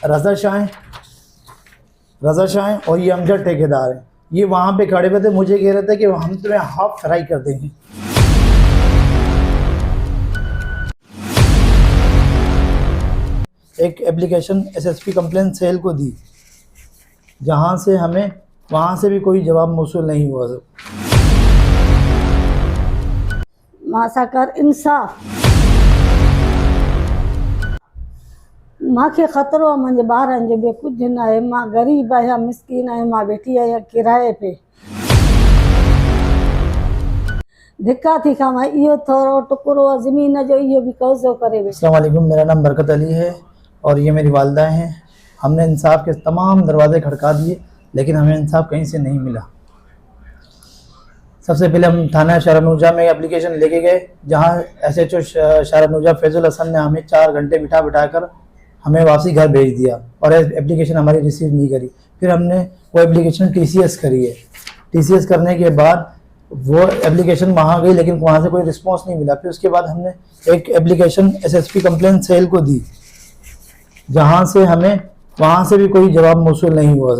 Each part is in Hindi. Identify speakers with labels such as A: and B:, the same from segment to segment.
A: रज़ा शाह और ये अमजद ठेकेदार हैं। ये वहाँ पे खड़े हुए थे, मुझे कह रहे थे कि हम तुम्हें हाफ फ्राई कर देंगे। एक एप्लीकेशन एसएसपी कंप्लेंट सेल को दी, जहाँ से हमें वहाँ से भी कोई जवाब मौसूल नहीं हुआ।
B: मासा कर इंसाफ, मांखे खतरो मुझे ॿारनि जो बि कुझु न आहे। मां ग़रीब आहियां, मिसकीन आहियां, मां वेठी आहियां किराए पे। धिक्का थी खावां, इहो थोरो टुकड़ो ज़मीन जो इहो बि कब्ज़ो करे वेठो।
A: अस्सलाम वालेकुम, मेरा नाम बरकत अली है और ये मेरी वालदा हैं। हमने इंसाफ के तमाम दरवाजे खड़का दिए, लेकिन हमें इंसाफ कहीं से नहीं मिला। सबसे पहले हम थाना शाहरानूजा में एप्लीकेशन लेके गए, जहाँ SHO शाहरानूजा फैजुल हसन ने हमें 4 घंटे बिठा कर हमें वापसी घर भेज दिया और एप्लीकेशन हमारी रिसीव नहीं करी। फिर हमने वो एप्लीकेशन TCS करी है। TCS करने के बाद वो एप्लीकेशन वहाँ गई, लेकिन वहाँ से कोई रिस्पॉन्स नहीं मिला। फिर उसके बाद हमने एक एप्लीकेशन SSP कंप्लेंट सेल को दी, जहाँ से हमें वहाँ से भी कोई जवाब मौसूल नहीं हुआ।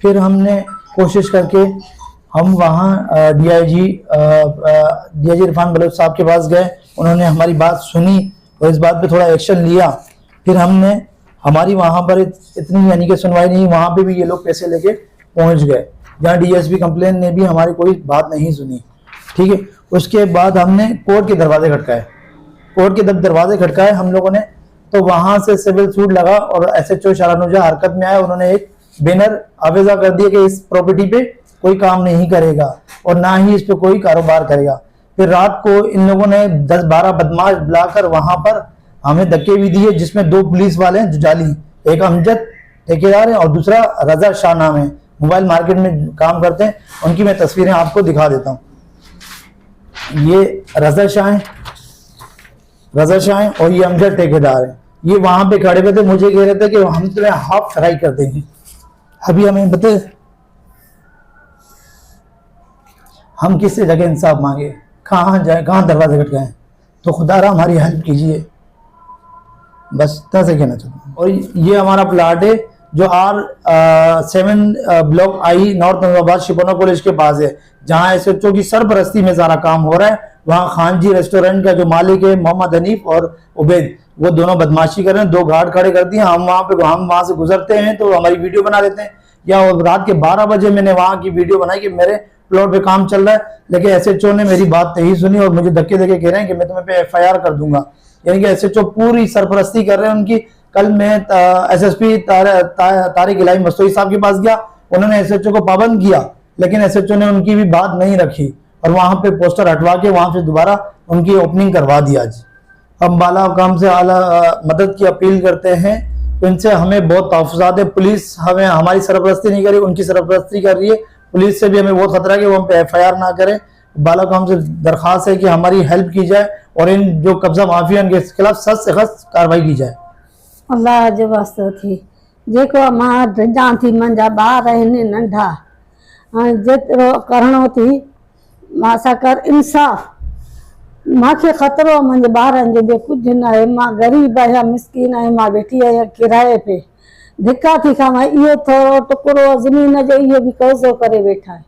A: फिर हमने कोशिश करके हम वहाँ DIG इरफान बलोच साहब के पास गए। उन्होंने हमारी बात सुनी और इस बात पे थोड़ा एक्शन लिया। फिर हमने हमारी वहाँ पर इतनी यानी कि सुनवाई नहीं, वहाँ पे भी ये लोग पैसे लेके पहुँच गए, जहाँ DSP कंप्लेंट ने भी हमारी कोई बात नहीं सुनी। ठीक है, उसके बाद हमने कोर्ट के दरवाजे खटकाए। कोर्ट के दरवाजे खटकाए हम लोगों ने, तो वहाँ से सिविल सूट लगा और SHO शाहरानूजा हरकत में आया। उन्होंने एक बैनर आवेजा कर दिया कि इस प्रॉपर्टी पे कोई काम नहीं करेगा और ना ही इस पे कोई कारोबार करेगा। फिर रात को इन लोगों ने 10-12 बदमाश बुलाकर वहां पर हमें धक्के भी दिए, जिसमें 2 पुलिस वाले हैं जो जाली, एक अमजद ठेकेदार है और दूसरा रज़ा शाह नाम है, मोबाइल मार्केट में काम करते हैं। उनकी मैं तस्वीरें आपको दिखा देता हूँ। ये रज़ा शाह और ये अमजद ठेकेदार है। ये वहां पे खड़े हुए थे, मुझे कह रहे थे कि हम तुम्हें हाफ फ्राई कर देंगे। अभी हमें बताए हम किस जगह इंसाफ मांगे, कहाँ जाए, कहाँ दरवाजे खटकाएं। तो खुदारा हमारी हेल्प कीजिए, बस इतना से कहना चाहता हूँ। और ये हमारा प्लाट है जो R7 block I north Nawabad शिपोना कॉलेज के पास है, जहाँ SHO की सरपरस्ती में सारा काम हो रहा है। वहाँ खान जी रेस्टोरेंट का जो मालिक है मोहम्मद हनीफ और उबैद, वो दोनों बदमाशी कर रहे हैं। 2 गार्ड खड़े कर दिए। हम वहाँ से गुजरते हैं तो हमारी वीडियो बना देते हैं। या रात के 12 बजे मैंने वहाँ की वीडियो बनाई कि मेरे प्लॉट पे काम चल रहा है, लेकिन SHO ने मेरी बात नहीं सुनी और मुझे धक्के देके कह रहे हैं कि मैं तुम्हें पे FIR कर दूंगा। यानी कि SHO पूरी सरपरस्ती कर रहे हैं उनकी। कल मैं SSP तारिक इलाही मस्तूरी साहब के पास गया, उन्होंने SHO को पाबंद किया, लेकिन SHO ने उनकी भी बात नहीं रखी और वहां पे पोस्टर हटवा के वहां से दोबारा उनकी ओपनिंग करवा दी। आज हम बाला हुकाम से आला मदद की अपील करते हैं, इनसे हमें बहुत तहफ़्फ़ुज़ात है। पुलिस हमें हमारी सरपरस्ती नहीं करी, उनकी सरपरस्ती कर रही है। पुलिस से भी हमें बहुत खतरा है कि वो हम पे FIR ना करें। बाला हुकाम से दरख्वास्त है कि हमारी हेल्प की जाए और इन जो कब्जा माफिया के खिलाफ सख्त से सख्त कार्रवाई की जाए।
B: अल्लाह जो वास्ते थी, जेको मां ड्रिजां थी, मुंहिंजा ॿार आहिनि नंढा, जेतिरो करणो थी। मासा कर इंसाफ, मांखे खतरो मुंहिंजे ॿारनि जो बि कुझु न आहे। मां ग़रीब आहियां, मिसकीन आहियां, मां वेठी आहियां किराए पे। धिक्का थी खावां, इहो थोरो टुकड़ो ज़मीन जो इहो बि कब्ज़ो करे वेठा आहिनि।